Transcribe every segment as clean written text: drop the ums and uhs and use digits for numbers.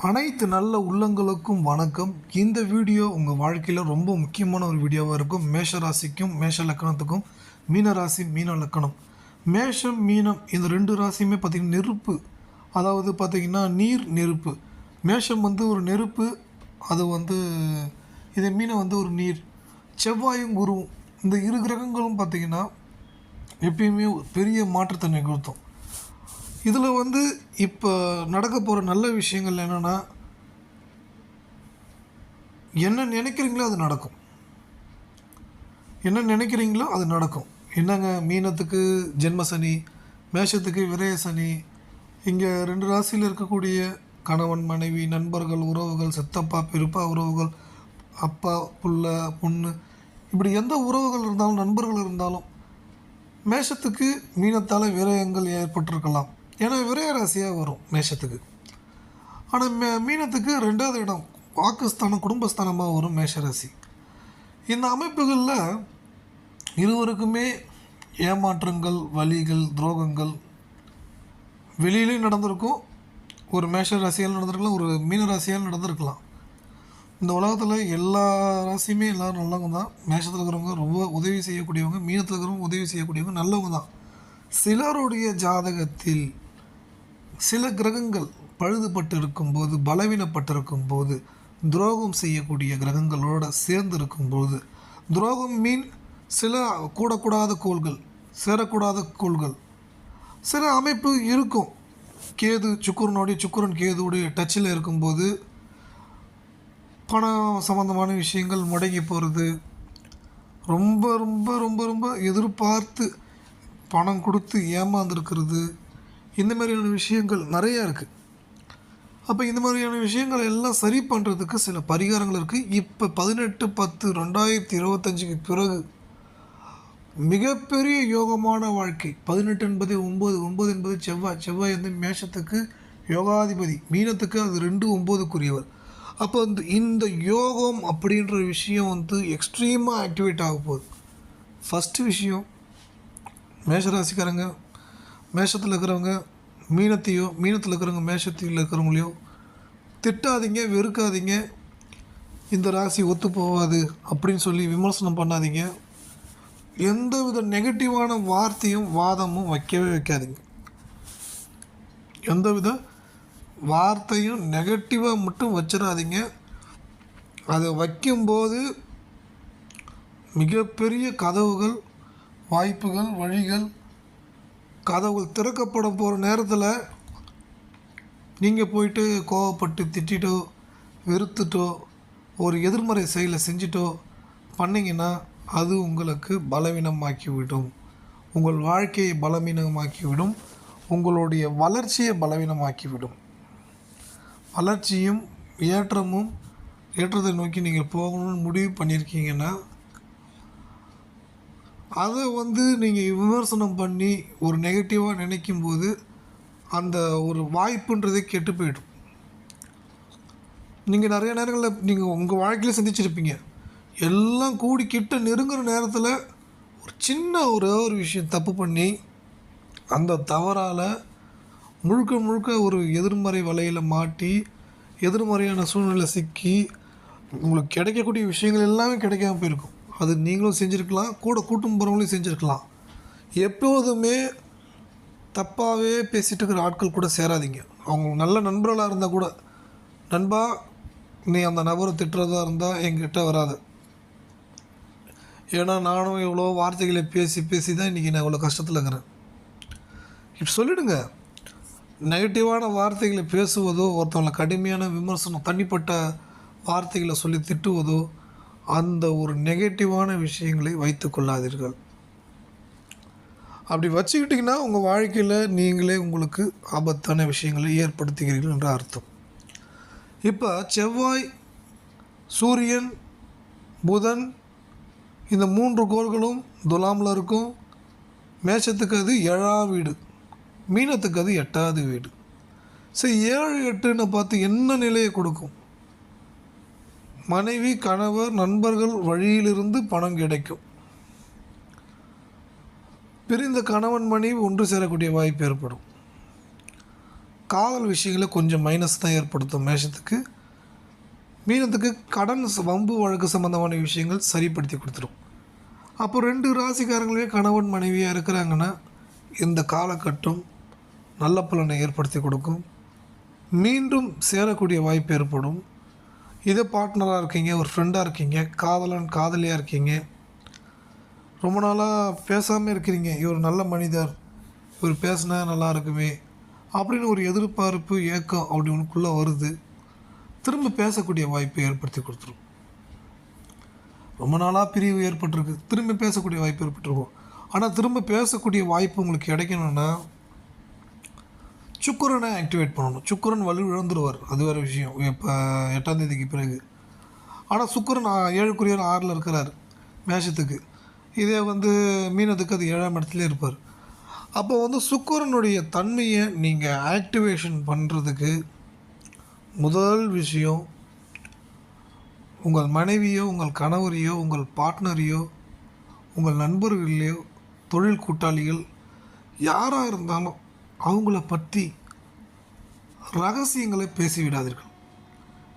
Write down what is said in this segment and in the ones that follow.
அனைத்து நல்ல உள்ளங்களுக்கும் வணக்கம். இந்த வீடியோ உங்கள் வாழ்க்கையில் ரொம்ப முக்கியமான ஒரு வீடியோவாக இருக்கும். மேஷ ராசிக்கும் மேஷ லக்கணத்துக்கும் மீன ராசி மீன லக்கணம். மேஷம் மீனம் இந்த ரெண்டு ராசியுமே பார்த்திங்கன்னா நெருப்பு, அதாவது பார்த்திங்கன்னா நீர் நெருப்பு. மேஷம் ஒரு நெருப்பு, அது இதே மீனை ஒரு நீர். செவ்வாயும் குருவும் இந்த இரு கிரகங்களும் பார்த்திங்கன்னா எப்பயுமே பெரிய மாற்றத்தை நிகழ்த்தும். இதில் இப்போ நடக்க போகிற நல்ல விஷயங்கள் என்னென்னா, என்ன நினைக்கிறீங்களோ அது நடக்கும். என்ன நினைக்கிறீங்களோ அது நடக்கும். என்னங்க, மீனத்துக்கு ஜென்ம சனி, மேஷத்துக்கு விரய சனி. இங்கே ரெண்டு ராசியில் இருக்கக்கூடிய கணவன் மனைவி, நண்பர்கள், உறவுகள், சித்தப்பா பெருப்பா உறவுகள், அப்பா புள்ள பொண்ணு, இப்படி எந்த உறவுகள் இருந்தாலும் நண்பர்கள் இருந்தாலும் மேஷத்துக்கு மீனத்தால் விரயங்கள் ஏற்பட்டிருக்கலாம். ஏன்னா விரய ராசியாக வரும் மேஷத்துக்கு. ஆனால் மீனத்துக்கு ரெண்டாவது இடம் வாக்குஸ்தானம், குடும்பஸ்தானமாக வரும் மேஷராசி. இந்த அமைப்புகளில் இருவருக்குமே ஏமாற்றங்கள், வலிகள், துரோகங்கள் வெளியிலையும் நடந்திருக்கும். ஒரு மேஷ ராசியால் நடந்திருக்கலாம், ஒரு மீன ராசியால் நடந்திருக்கலாம். இந்த உலகத்தில் எல்லா ராசியுமே எல்லோரும் நல்லவங்க தான். மேஷத்தில் இருக்கிறவங்க ரொம்ப உதவி செய்யக்கூடியவங்க, மீனத்தில் இருக்கிறவங்க உதவி செய்யக்கூடியவங்க நல்லவங்க தான். சிலருடைய ஜாதகத்தில் சில கிரகங்கள் பழுதுபட்டு இருக்கும்போது, பலவீனப்பட்டிருக்கும் போது, துரோகம் செய்யக்கூடிய கிரகங்களோடு சேர்ந்து இருக்கும்போது, துரோகம் மீன் சில கூடக்கூடாத கோள்கள், சேரக்கூடாத கோள்கள், சில அமைப்பு இருக்கும். கேது சுக்கிரன் கேதுவுடைய டச்சில் இருக்கும்போது பணம் சம்மந்தமான விஷயங்கள் முடங்கி போகிறது, ரொம்ப ரொம்ப ரொம்ப ரொம்ப எதிர்பார்த்து பணம் கொடுத்து ஏமாந்துருக்கிறது, இந்த மாதிரியான விஷயங்கள் நிறையா இருக்குது. அப்போ இந்த மாதிரியான விஷயங்கள் எல்லாம் சரி பண்ணுறதுக்கு சில பரிகாரங்கள் இருக்குது. இப்போ 18/10/2025க்கு பிறகு மிகப்பெரிய யோகமான வாழ்க்கை. 18 என்பது 9 என்பது செவ்வாய் மேஷத்துக்கு யோகாதிபதி, மீனத்துக்கு அது 2 9க்குரியவர். அப்போ இந்த யோகம் அப்படின்ற விஷயம் எக்ஸ்ட்ரீமாக ஆக்டிவேட் ஆக போகுது. ஃபஸ்ட்டு விஷயம், மேஷராசிக்காரங்க மேஷத்தில் இருக்கிறவங்க மீனத்தில் இருக்கிறவங்க மேஷத்தில் இருக்கிறவங்களையோ திட்டாதீங்க, வெறுக்காதீங்க. இந்த ராசி ஒத்து போகாது அப்படின்னு சொல்லி விமர்சனம் பண்ணாதீங்க. எந்தவித நெகட்டிவான வார்த்தையும் வாதமும் வைக்காதீங்க. எந்தவித வார்த்தையும் நெகட்டிவாக மட்டும் வச்சிடாதீங்க. அதை வைக்கும்போது மிகப்பெரிய கதவுகள், வாய்ப்புகள், வழிகள், கதவுகள் திறக்கப்பட போகிற நேரத்தில் நீங்கள் போயிட்டு கோவப்பட்டு திட்டிட்டோ வெறுத்துட்டோ ஒரு எதிர்மறை செயலை செஞ்சிட்டோ பண்ணிங்கன்னா அது உங்களுக்கு பலவீனமாக்கிவிடும். உங்கள் வாழ்க்கையை பலவீனமாக்கிவிடும். உங்களுடைய வளர்ச்சியை பலவீனமாக்கிவிடும். வளர்ச்சியும் ஏற்றத்தை நோக்கி நீங்கள் போகணும்னு முடிவு பண்ணியிருக்கீங்கன்னா அதை நீங்கள் விமர்சனம் பண்ணி ஒரு நெகட்டிவாக நினைக்கும்போது அந்த ஒரு வாய்ப்புன்றதே கெட்டு போயிடும். நீங்கள் நிறைய நேரங்களில் நீங்கள் உங்கள் வாழ்க்கையில் சந்திச்சிருப்பீங்க. எல்லாம் கூடி கிட்ட நெருங்குற நேரத்தில் ஒரு சின்ன ஒரு விஷயம் தப்பு பண்ணி அந்த தவறால் முழுக்க ஒரு எதிர்மறை வலையில் மாட்டி எதிர்மறையான சூழ்நிலை சிக்கி உங்களுக்கு கிடைக்கக்கூடிய விஷயங்கள் எல்லாமே கிடைக்காம போயிருக்கும். அது நீங்களும் செஞ்சுருக்கலாம், கூட கூட்டம் போகிறவங்களையும் செஞ்சுருக்கலாம். எப்போதுமே தப்பாகவே பேசிகிட்டு இருக்கிற ஆட்கள் கூட சேராதீங்க. அவங்க நல்ல நண்பர்களாக இருந்தால் கூட, நண்பா நீ அந்த நபரை திட்டுறதா இருந்தால் என்கிட்ட வராது. ஏன்னா நானும் எவ்வளோ வார்த்தைகளை பேசி தான் இன்றைக்கி நான் இவ்வளோ கஷ்டத்தில் இருக்கிறேன். இப்போ சொல்லிவிடுங்க. நெகட்டிவான வார்த்தைகளை பேசுவதோ, ஒருத்தவங்களை கடுமையான விமர்சனம், தனிப்பட்ட வார்த்தைகளை சொல்லி திட்டுவதோ, அந்த ஒரு நெகட்டிவான விஷயங்களை வைத்து கொள்ளாதீர்கள். அப்படி வச்சுக்கிட்டிங்கன்னா உங்கள் வாழ்க்கையில் நீங்களே உங்களுக்கு ஆபத்தான விஷயங்களை ஏற்படுத்துகிறீர்கள் என்ற அர்த்தம். இப்போ செவ்வாய், சூரியன், புதன் இந்த 3 கோள்களும் துலாமில் இருக்கும். மேஷத்துக்கு அது 7ஆம் வீடு, மீனத்துக்கு அது 8வது வீடு. சரி, 7 8ன்னு பார்த்து என்ன நிலையை கொடுக்கும்? மனைவி, கணவர், நண்பர்கள் வழியிலிருந்து பணம் கிடைக்கும். பிரிந்த கணவன் மனைவி ஒன்று சேரக்கூடிய வாய்ப்பு ஏற்படும். காதல் விஷயங்களை கொஞ்சம் மைனஸ் தான் ஏற்படுத்தும் மேஷத்துக்கு. மீனத்துக்கு கடன் வம்பு வழக்கு சம்மந்தமான விஷயங்கள் சரிப்படுத்தி கொடுத்துரும். அப்போ 2 ராசிக்காரங்களே கணவன் மனைவியாக இருக்கிறாங்கன்னா இந்த காலகட்டம் நல்ல பலனை ஏற்படுத்தி கொடுக்கும். மீண்டும் சேரக்கூடிய வாய்ப்பு ஏற்படும். இதே பார்ட்னராக இருக்கீங்க, ஒரு ஃப்ரெண்டாக இருக்கீங்க, காதலன் காதலியாக இருக்கீங்க, ரொம்ப நாளாக பேசாமல் இருக்கிறீங்க, இவர் நல்ல மனிதர், இவர் பேசினா நல்லா இருக்குமே அப்படின்னு ஒரு எதிர்பார்ப்பு ஏக்கம் அப்படி உனக்குள்ளே வருது. திரும்ப பேசக்கூடிய வாய்ப்பை ஏற்படுத்தி கொடுத்துரும். ரொம்ப நாளாக பிரிவு ஏற்பட்டிருக்கு, திரும்ப பேசக்கூடிய வாய்ப்பு ஏற்பட்டுருக்கும். ஆனால் திரும்ப பேசக்கூடிய வாய்ப்பு உங்களுக்கு கிடைக்கணும்னா சுக்கிரனை ஆக்டிவேட் பண்ணணும். சுக்கிரன் வலு இழந்துருவார், அது வேறு விஷயம், இப்போ 8ஆம் தேதிக்கு பிறகு. ஆனால் சுக்கிரன் 7க்குரியவர் 6ல் இருக்கிறார் மேஷத்துக்கு. இதே மீனத்துக்கு அது 7ஆம் இடத்துல இருப்பார். அப்போ சுக்கிரனுடைய தன்மையை நீங்கள் ஆக்டிவேஷன் பண்ணுறதுக்கு முதல் விஷயம், உங்கள் மனைவியோ, உங்கள் கணவரையோ, உங்கள் பார்ட்னரையோ, உங்கள் நண்பர்களையோ, தொழில் கூட்டாளிகள் யாராக இருந்தாலும் அவங்கள பற்றி ரகசியங்களை பேசிவிடாதீர்கள்.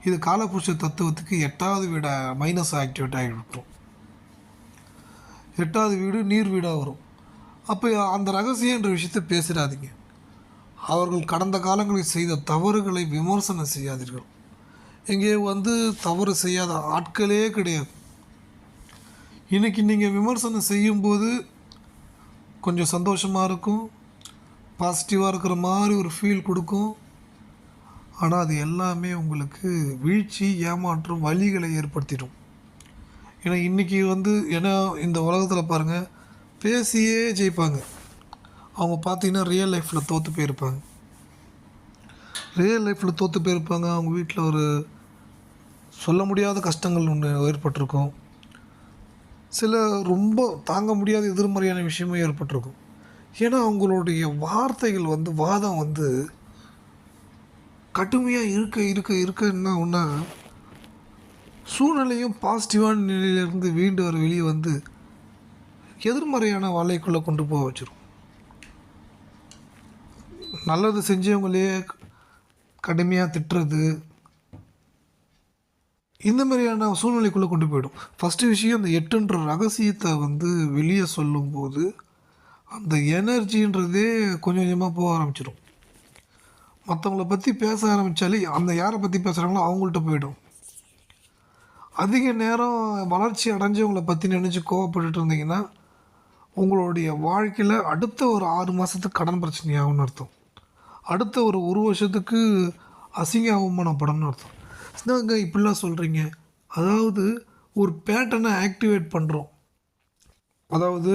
இது காலபுருஷ தத்துவத்துக்கு 8வது வீட மைனஸ் ஆக்டிவேட் ஆகிவிட்டோம். 8வது வீடு நீர் வீடாக வரும். அப்போ அந்த ரகசியன்ற விஷயத்தை பேசிடாதீங்க. அவர்கள் கடந்த காலங்களில் செய்த தவறுகளை விமர்சனம் செய்யாதீர்கள். இங்கே தவறு செய்யாத ஆட்களே கிடையாது. இன்றைக்கி நீங்கள் விமர்சனம் செய்யும்போது கொஞ்சம் சந்தோஷமாக இருக்கும், பாசிட்டிவாக இருக்கிற மாதிரி ஒரு ஃபீல் கொடுக்கும். ஆனால் அது எல்லாமே உங்களுக்கு வீழ்ச்சி, ஏமாற்றம், வலிகளை ஏற்படுத்திடும். ஏன்னா இன்றைக்கி ஏன்னா இந்த உலகத்தில் பாருங்கள், பேசியே ஜெயிப்பாங்க. அவங்க பார்த்திங்கன்னா ரியல் லைஃப்பில் தோற்று போயிருப்பாங்க. அவங்க வீட்டில் ஒரு சொல்ல முடியாத கஷ்டங்கள் ஒன்று ஏற்பட்டிருக்கும். சில ரொம்ப தாங்க முடியாத எதிர்மறையான விஷயமும் ஏற்பட்டிருக்கும். ஏன்னா அவங்களுடைய வார்த்தைகள் வாதம் கடுமையாக இருக்க ஒன்றா சூழ்நிலையும் பாசிட்டிவான நிலையிலேருந்து வீண்டு வர வெளியே எதிர்மறையான வலைக்குள்ளே கொண்டு போக வச்சிரும். நல்லது செஞ்சவங்களே கடுமையாக திட்டுறது, இந்த மாதிரியான சூழ்நிலைக்குள்ளே கொண்டு போயிடும். ஃபஸ்ட்டு விஷயம், அந்த 8ன்ற ரகசியத்தை வெளியே சொல்லும்போது அந்த எனர்ஜின்றதே கொஞ்சம் கொஞ்சமாக போக ஆரம்பிச்சிடும். மற்றவங்கள பற்றி பேச ஆரம்பித்தாலே அந்த யாரை பற்றி பேசுகிறாங்களோ அவங்கள்ட்ட போயிடும். அதிக நேரம் வளர்ச்சி அடைஞ்சவங்களை பற்றி நினச்சி கோவப்பட்டுட்டு இருந்தீங்கன்னா உங்களுடைய வாழ்க்கையில் அடுத்த ஒரு 6 மாதத்துக்கு கடன் பிரச்சனையாகும்னு அர்த்தம். அடுத்த ஒரு வருஷத்துக்கு அசிங்க அவமானப்படணும்னு அர்த்தம். என்னங்க இப்படிலாம் சொல்கிறீங்க? அதாவது ஒரு பேட்டர்னை ஆக்டிவேட் பண்ணுறோம். அதாவது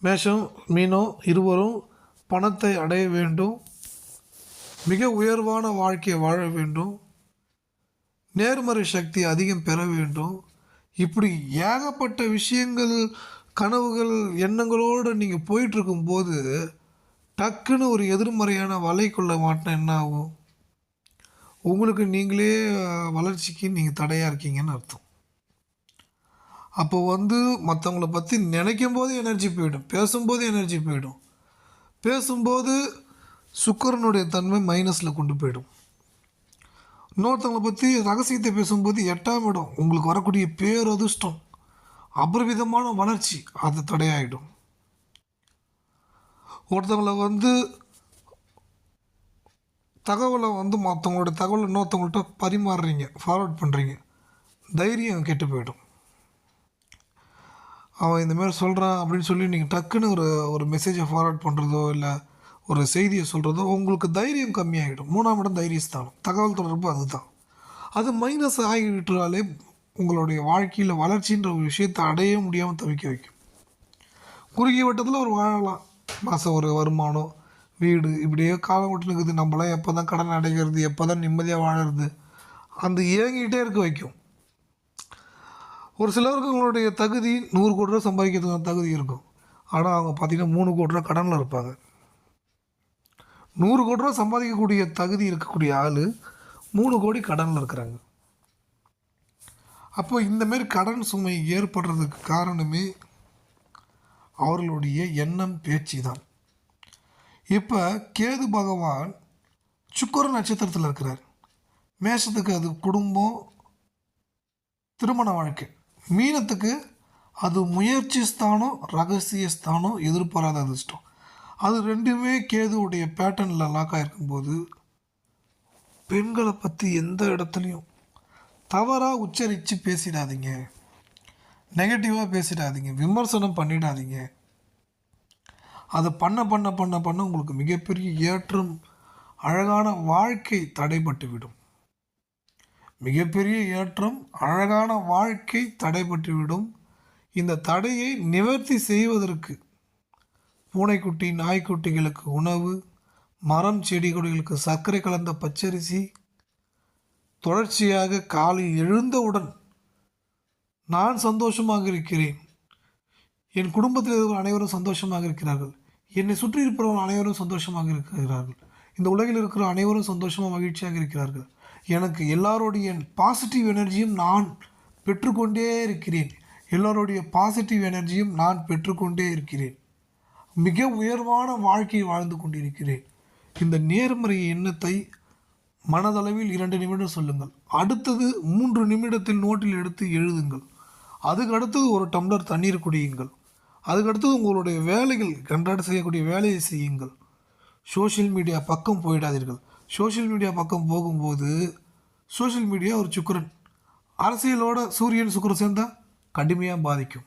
மேஷம் மீனம் இருவரும் பணத்தை அடைய வேண்டும், மிக உயர்வான வாழ்க்கையை வாழ வேண்டும், நேர்மறை சக்தி அதிகம் பெற வேண்டும். இப்படி ஏகப்பட்ட விஷயங்கள், கனவுகள், எண்ணங்களோடு நீங்கள் போயிட்டுருக்கும்போது டக்குன்னு ஒரு எதிர்மறையான வலைக்குள்ள மாட்டினா என்ன ஆகும்? உங்களுக்கு நீங்களே வளர்ச்சிக்கு நீங்கள் தடையாக இருக்கீங்கன்னு அர்த்தம். அப்போ மற்றவங்கள பற்றி நினைக்கும் போது எனர்ஜி போயிடும், பேசும்போது எனர்ஜி போயிடும். பேசும்போது சுக்கிரனுடைய தன்மை மைனஸில் கொண்டு போயிடும். இன்னொருத்தவங்களை பற்றி ரகசியத்தை பேசும்போது 8ஆம் இடம் உங்களுக்கு வரக்கூடிய பேரதிர்ஷ்டம், அபரிவிதமான வளர்ச்சி, அது தடையாயிடும். ஒருத்தவங்களை தகவலை மற்றவங்களோட தகவலை இன்னொருத்தவங்கள்ட்ட பரிமாறுறீங்க, ஃபார்வர்ட் பண்ணுறீங்க, தைரியம் கெட்டு போயிடும். அவன் இந்தமாரி சொல்கிறான் அப்படின்னு சொல்லி நீங்கள் டக்குன்னு ஒரு மெசேஜை ஃபார்வர்ட் பண்ணுறதோ இல்லை ஒரு செய்தியை சொல்கிறதோ உங்களுக்கு தைரியம் கம்மியாகிடும். 3ஆம் இடம் தைரியஸ்தானம், தகவல் தொடர்பு, அதுதான். அது மைனஸ் ஆகிவிட்டாலே உங்களுடைய வாழ்க்கையில் வளர்ச்சின்ற ஒரு விஷயத்தை அடைய முடியாமல் தவிக்க வைக்கும். குறுகிய வட்டத்தில் ஒரு வாழலாம், மாதம் ஒரு வருமானம், வீடு, இப்படியே காலம் விட்டுனுக்குது. நம்மளாம் எப்போ தான் கடன் அடைகிறது, எப்போ தான் நிம்மதியாக வாழறது, அந்த இயங்கிட்டே இருக்க வைக்கும். ஒரு சிலர்களுடைய தகுதி 100 கோடி ரூபா சம்பாதிக்கிறதுக்கான தகுதி இருக்கும். ஆனால் அவங்க பார்த்திங்கன்னா 3 கோடி ரூபா கடனில் இருப்பாங்க. 100 கோடி ரூபா சம்பாதிக்கக்கூடிய தகுதி இருக்கக்கூடிய ஆள் 3 கோடி கடனில் இருக்கிறாங்க. அப்போ இந்தமாரி கடன் சுமை ஏற்படுறதுக்கு காரணமே அவர்களுடைய எண்ணம், பேச்சு தான். இப்போ கேது பகவான் சுக்கிரன் நட்சத்திரத்தில் இருக்கிறார். மேஷத்துக்கு அது குடும்பம், திருமண வாழ்க்கை. மீனத்துக்கு அது முயற்சி ஸ்தானம், ரகசிய ஸ்தானம், எதிர்பாராத அதிர்ஷ்டம். அது ரெண்டுமே கேதுவுடைய பேட்டர்னில் லாக் ஆகிருக்கும்போது பெண்களை பற்றி எந்த இடத்துலையும் தவறாக உச்சரித்து பேசிடாதீங்க, நெகட்டிவாக பேசிடாதீங்க, விமர்சனம் பண்ணிடாதீங்க. அதை பண்ண பண்ண பண்ண பண்ண உங்களுக்கு மிகப்பெரிய ஏற்றம், அழகான வாழ்க்கை தடைபட்டுவிடும். மிகப்பெரிய ஏற்றம், அழகான வாழ்க்கை தடைபட்டுவிடும். இந்த தடையை நிவர்த்தி செய்வதற்கு பூனைக்குட்டி, நாய்க்குட்டிகளுக்கு உணவு, மரம் செடி கொடிகளுக்கு சர்க்கரை கலந்த பச்சரிசி, தொடர்ச்சியாக காலை எழுந்தவுடன் நான் சந்தோஷமாக இருக்கிறேன், என் குடும்பத்தில் இருக்கிற அனைவரும் சந்தோஷமாக இருக்கிறார்கள், என்னை சுற்றி இருப்பவர்கள் அனைவரும் சந்தோஷமாக இருக்கிறார்கள், இந்த உலகில் இருக்கிற அனைவரும் சந்தோஷமாக மகிழ்ச்சியாக இருக்கிறார்கள், எனக்கு எல்லாருடைய பாசிட்டிவ் எனர்ஜியும் நான் பெற்றுக்கொண்டே இருக்கிறேன், எல்லோருடைய பாசிட்டிவ் எனர்ஜியும் நான் பெற்றுக்கொண்டே இருக்கிறேன், மிக உயர்வான வாழ்க்கையை வாழ்ந்து கொண்டிருக்கிறேன். இந்த நேர்மறை எண்ணத்தை மனதளவில் 2 நிமிடம் சொல்லுங்கள். அடுத்தது 3 நிமிடத்தில் நோட்டில் எடுத்து எழுதுங்கள். அதுக்கு அடுத்தது ஒரு டம்ளர் தண்ணீர் குடியுங்கள். அதுக்கடுத்தது உங்களுடைய வேலைகள், கன்றாட செய்யக்கூடிய வேலையை செய்யுங்கள். சோஷியல் மீடியா பக்கம் போயிடாதீர்கள். சோஷியல் மீடியா பக்கம் போகும்போது சோஷியல் மீடியா ஒரு சுக்கிரன், அரசியலோட சூரியன் சுக்கிரன் சேர்ந்தால் கடுமையாக பாதிக்கும்.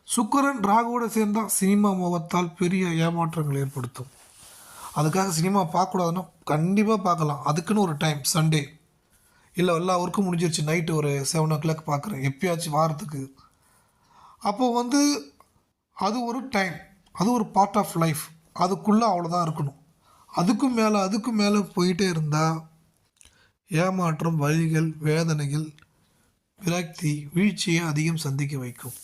சுக்கிரன் ராகுவோடு சேர்ந்தால் சினிமா முகத்தால் பெரிய ஏமாற்றங்கள் ஏற்படுத்தும். அதுக்காக சினிமா பார்க்கக்கூடாதுன்னா கண்டிப்பாக பார்க்கலாம். அதுக்குன்னு ஒரு டைம், சண்டே இல்லை எல்லா ஒர்க்கும் முடிஞ்சிருச்சு, நைட்டு ஒரு 7 o'clock பார்க்குறேன், எப்பயாச்சும் வாரத்துக்கு. அப்போது அது ஒரு டைம், அது ஒரு பார்ட் ஆஃப் லைஃப். அதுக்குள்ளே அவ்வளோதான் இருக்கணும். அதுக்கும் மேலே போயிட்டே இருந்தால் ஏமாற்றம், வலிகள், வேதனைகள், விரக்தி, வீழ்ச்சியை அதிகம் சந்திக்க வைக்கும்.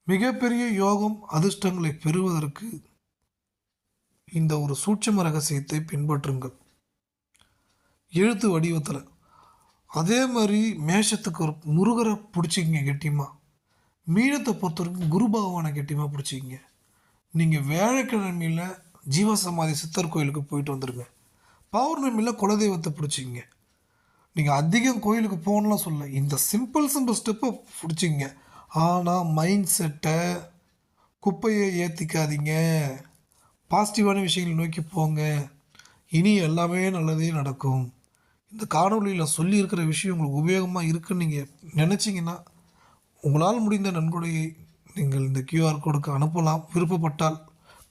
மிகப்பெரிய யோகம், அதிர்ஷ்டங்களை பெறுவதற்கு இந்த ஒரு சூட்சும ரகசியத்தை பின்பற்றுங்கள். எழுத்து வடிவத்தில். அதே மாதிரி மேஷத்துக்கு ஒரு முருகரை பிடிச்சிக்கிங்க கெட்டியமாக. மீனத்தை பொறுத்த வரைக்கும் குரு பகவானை கெட்டியமாக பிடிச்சிக்கிங்க. நீங்கள் வியாழக்கிழமையில் ஜீவசமாதி சித்தர் கோயிலுக்கு போயிட்டு வந்துடுங்க. பௌர்ணமியில் குலதெய்வத்தை பிடிச்சிங்க. நீங்கள் அதிகம் கோயிலுக்கு போகணும்லாம் சொல்ல, இந்த சிம்பிள் ஸ்டெப்பை பிடிச்சிங்க. ஆனால் மைண்ட் செட்டை, குப்பையை ஏற்றிக்காதீங்க, பாசிட்டிவான விஷயங்களை நோக்கி போங்க. இனி எல்லாமே நல்லதே நடக்கும். இந்த காணொலியில் சொல்லியிருக்கிற விஷயம் உங்களுக்கு உபயோகமாக இருக்குன்னு நீங்கள் நினச்சிங்கன்னா உங்களால் முடிந்த நன்கொடையை நீங்கள் இந்த QR கோடுக்கு அனுப்பலாம். விருப்பப்பட்டால்,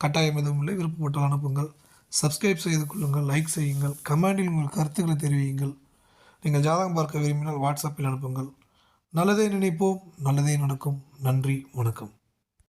கட்டாயம் எதுவும் இல்லை, விருப்பப்பட்டால் அனுப்புங்கள். சப்ஸ்கிரைப் செய்து கொள்ளுங்கள், லைக் செய்யுங்கள், கமெண்டில் உங்கள் கருத்துக்களை தெரிவியுங்கள். நீங்கள் ஜாதகம் பார்க்க விரும்பினால் வாட்ஸ்அப்பில் அனுப்புங்கள். நல்லதே நினைப்போம், நல்லதே நடக்கும். நன்றி, வணக்கம்.